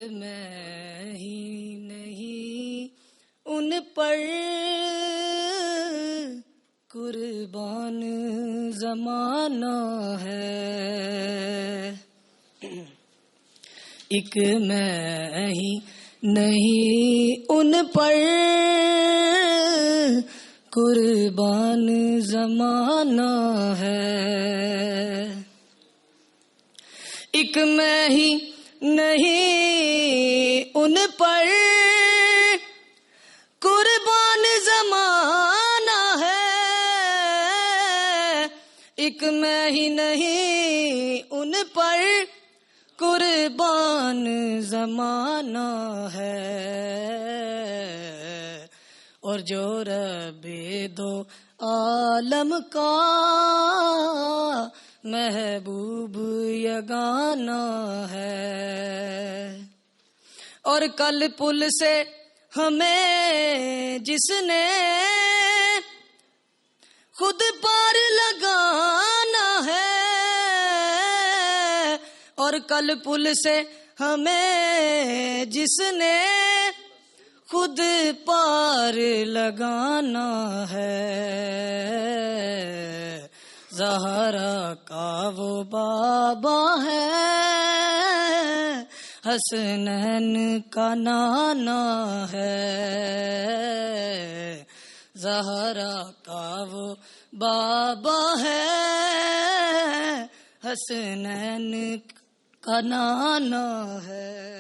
میں ہی نہیں ان پر قربان زمانہ ہے، ایک میں ہی نہیں ان پر قربان زمانہ ہے، ایک میں ہی نہیں ان پر قربان زمانہ ہے، ایک میں ہی نہیں ان پر قربان زمانہ ہے، اور جو رب دو عالم کا محبوب یگانہ ہے، اور کل پل سے ہمیں جس نے خود پار لگانا ہے، اور کل پل سے ہمیں جس نے خود پار لگانا ہے، زہرا کا وہ بابا ہے، حسنین کا نانا ہے، زہرا کا وہ بابا ہے، حسنین کا نانا ہے۔